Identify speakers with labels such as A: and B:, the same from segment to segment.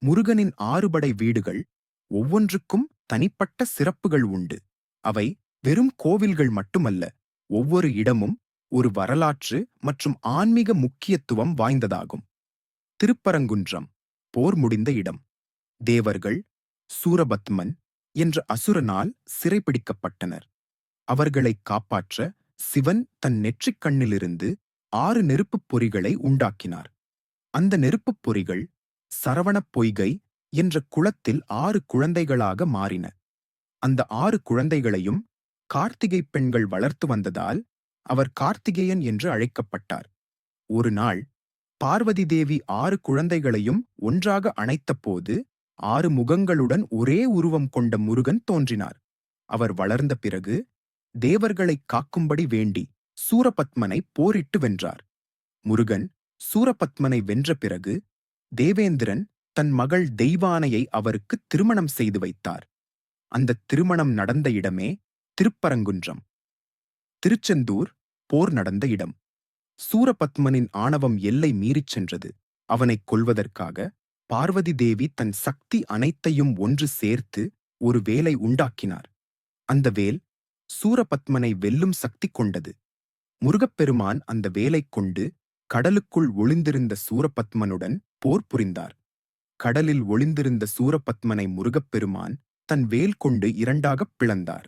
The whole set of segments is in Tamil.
A: முருகனின் 6 படை வீடுகள் ஒவ்வொன்றுக்கும் தனிப்பட்ட சிறப்புகள் உண்டு. அவை வெறும் கோவில்கள் மட்டுமல்ல, ஒவ்வொரு இடமும் ஒரு வரலாற்று மற்றும் ஆன்மீக முக்கியத்துவம் வாய்ந்ததாகும். திருப்பரங்குன்றம் போர் முடிந்த இடம். தேவர்கள் சூரபத்மன் என்ற அசுரனால் சிறைபிடிக்கப்பட்டனர். அவர்களைக் காப்பாற்ற சிவன் தன் நெற்றிக் கண்ணிலிருந்து 6 நெருப்புப் பொறிகளை உண்டாக்கினார். அந்த நெருப்புப் பொறிகள் சரவணப் பொய்கை என்ற குளத்தில் 6 குழந்தைகளாக மாறின. அந்த 6 குழந்தைகளையும் கார்த்திகை பெண்கள் வளர்த்து வந்ததால் அவர் கார்த்திகேயன் என்று அழைக்கப்பட்டார். ஒரு நாள் பார்வதி தேவி 6 குழந்தைகளையும் ஒன்றாக அணைத்தபோது 6 முகங்களுடன் ஒரே உருவம் கொண்ட முருகன் தோன்றினார். அவர் வளர்ந்த பிறகு தேவர்களைக் காக்கும்படி வேண்டி சூரபத்மனை போரிட்டு வென்றார். முருகன் சூரபத்மனை வென்ற பிறகு தேவேந்திரன் தன் மகள் தெய்வானையை அவருக்கு திருமணம் செய்து வைத்தார். அந்த திருமணம் நடந்த இடமே திருப்பரங்குன்றம். திருச்செந்தூர் போர் நடந்த இடம். சூரபத்மனின் ஆணவம் எல்லை மீறிச் சென்றது. அவனைக் கொல்வதற்காக பார்வதி தேவி தன் சக்தி அனைத்தையும் ஒன்று சேர்த்து ஒரு வேலை உண்டாக்கினார். அந்த வேல் சூரபத்மனை வெல்லும் சக்தி கொண்டது. முருகப்பெருமான் அந்த வேலைக் கொண்டு கடலுக்குள் ஒளிந்திருந்த சூரபத்மனுடன் போர் புரிந்தார். கடலில் ஒளிந்திருந்த சூரபத்மனை முருகப்பெருமான் தன் வேல் கொண்டு 2ஆகப் பிளந்தார்.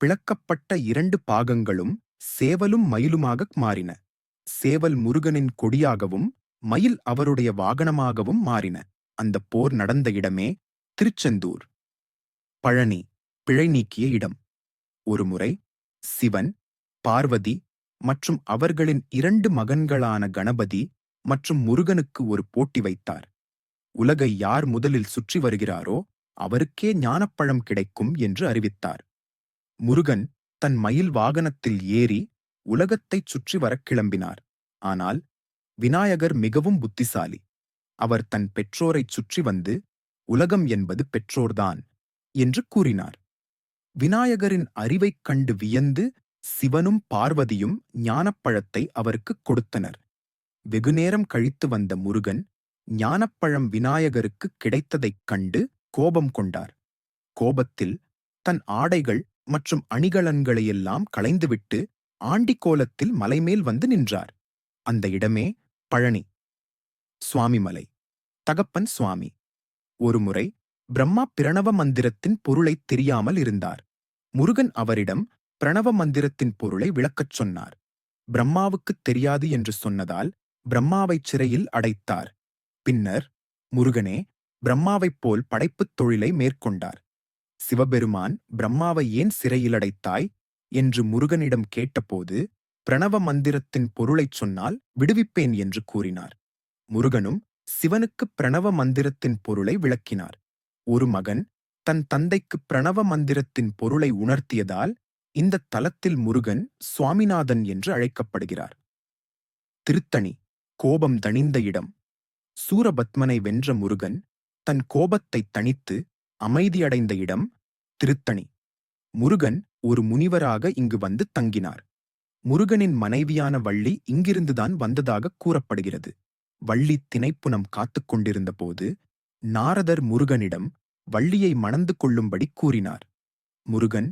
A: பிளக்கப்பட்ட 2 பாகங்களும் சேவலும் மயிலுமாக மாறின. சேவல் முருகனின் கொடியாகவும் மயில் அவருடைய வாகனமாகவும் மாறின. அந்த போர் நடந்த இடமே திருச்செந்தூர். பழனி பிழை நீக்கிய இடம். ஒருமுறை சிவன் பார்வதி மற்றும் அவர்களின் 2 மகன்களான கணபதி மற்றும் முருகனுக்கு ஒரு போட்டி வைத்தார். உலகை யார் முதலில் சுற்றி வருகிறாரோ அவருக்கே ஞானப்பழம் கிடைக்கும் என்று அறிவித்தார். முருகன் தன் மயில் வாகனத்தில் ஏறி உலகத்தைச் சுற்றி வரக் கிளம்பினார். ஆனால் விநாயகர் மிகவும் புத்திசாலி. அவர் தன் பெற்றோரைச் சுற்றி வந்து உலகம் என்பது பெற்றோர்தான் என்று கூறினார். விநாயகரின் அறிவைக் கண்டு வியந்து சிவனும் பார்வதியும் ஞானப்பழத்தை அவருக்குக் கொடுத்தனர். வெகுநேரம் கழித்து வந்த முருகன் ஞானப்பழம் விநாயகருக்கு கிடைத்ததைக் கண்டு கோபம் கொண்டார். கோபத்தில் தன் ஆடைகள் மற்றும் அணிகலன்களையெல்லாம் களைந்துவிட்டு ஆண்டிக்கோலத்தில் மலைமேல் வந்து நின்றார். அந்த இடமே பழனி. சுவாமிமலை. தகப்பன் சுவாமி. ஒருமுறை பிரம்மா பிரணவ மந்திரத்தின் பொருளைத் தெரியாமல் இருந்தார். முருகன் அவரிடம் பிரணவ மந்திரத்தின் பொருளை விளக்கச் சொன்னார். பிரம்மாவுக்குத் தெரியாது என்று சொன்னதால் பிரம்மாவைச் சிறையில் அடைத்தார். பின்னர் முருகனே பிரம்மாவைப் போல் படைப்புத் தொழிலை மேற்கொண்டார். சிவபெருமான் பிரம்மாவை ஏன் சிறையில் அடைத்தாய் என்று முருகனிடம் கேட்டபோது பிரணவ மந்திரத்தின் பொருளைச் சொன்னால் விடுவிப்பேன் என்று கூறினார். முருகனும் சிவனுக்கு பிரணவ மந்திரத்தின் பொருளை விளக்கினார். ஒரு மகன் தன் தந்தைக்கு பிரணவ மந்திரத்தின் பொருளை உணர்த்தியதால் இந்த தலத்தில் முருகன் சுவாமிநாதன் என்று அழைக்கப்படுகிறார். திருத்தணி கோபம் தணிந்த இடம். சூரபத்மனை வென்ற முருகன் தன் கோபத்தைத் தணித்து அமைதியடைந்த இடம் திருத்தணி. முருகன் ஒரு முனிவராக இங்கு வந்து தங்கினார். முருகனின் மனைவியான வள்ளி இங்கிருந்துதான் வந்ததாக கூறப்படுகிறது. வள்ளி தினைப்புனம் காத்துக் கொண்டிருந்த போது நாரதர் முருகனிடம் வள்ளியை மணந்து கொள்ளும்படி கூறினார். முருகன்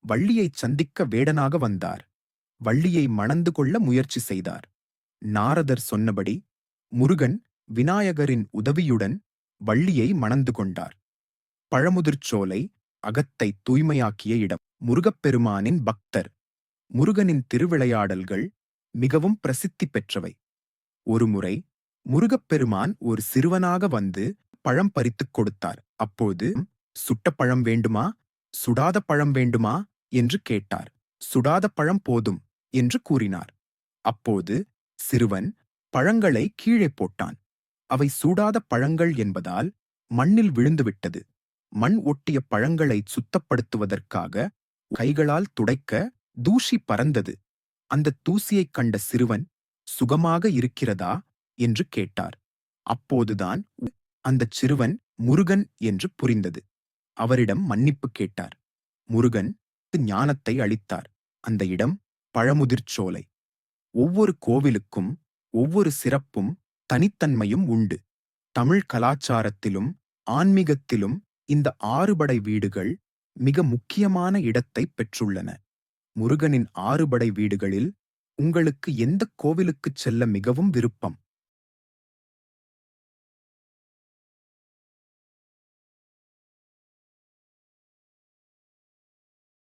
A: வள்ளியைச் சந்திக்க வேடனாக வந்தார். வள்ளியை மணந்து கொள்ள முயற்சி செய்தார். நாரதர் சொன்னபடி முருகன் விநாயகரின் உதவியுடன் வள்ளியை மணந்து கொண்டார். பழமுதிர்ச்சோலை அகத்தை தூய்மையாக்கிய இடம். முருகப்பெருமானின் பக்தர். முருகனின் திருவிளையாடல்கள் மிகவும் பிரசித்தி பெற்றவை. ஒருமுறை முருகப்பெருமான் ஒரு சிறுவனாக வந்து பழம் பறித்துக் கொடுத்தார். அப்போது சுட்ட பழம் வேண்டுமா சுடாத பழம் வேண்டுமா என்று கேட்டார். சுடாத பழம் போதும் என்று கூறினார். அப்போது சிறுவன் பழங்களை கீழே போட்டான். அவை சூடாத பழங்கள் என்பதால் மண்ணில் விழுந்துவிட்டது. மண் ஒட்டிய பழங்களை சுத்தப்படுத்துவதற்காக கைகளால் துடைக்க தூசி பறந்தது. அந்த தூசியைக் கண்ட சிறுவன் சுகமாக இருக்கிறதா என்று கேட்டார். அப்போதுதான் அந்தச் சிறுவன் முருகன் என்று புரிந்தது. அவரிடம் மன்னிப்பு கேட்டார். முருகன் ஞானத்தை அளித்தார். அந்த இடம் பழமுதிர்ச்சோலை. ஒவ்வொரு கோவிலுக்கும் ஒவ்வொரு சிறப்பும் தனித்தன்மையும் உண்டு. தமிழ் கலாச்சாரத்திலும் ஆன்மீகத்திலும் இந்த ஆறுபடை வீடுகள் மிக முக்கியமான இடத்தை பெற்றுள்ளன. முருகனின் ஆறுபடை வீடுகளில் உங்களுக்கு எந்த கோவிலுக்குச் செல்ல மிகவும் விருப்பம்?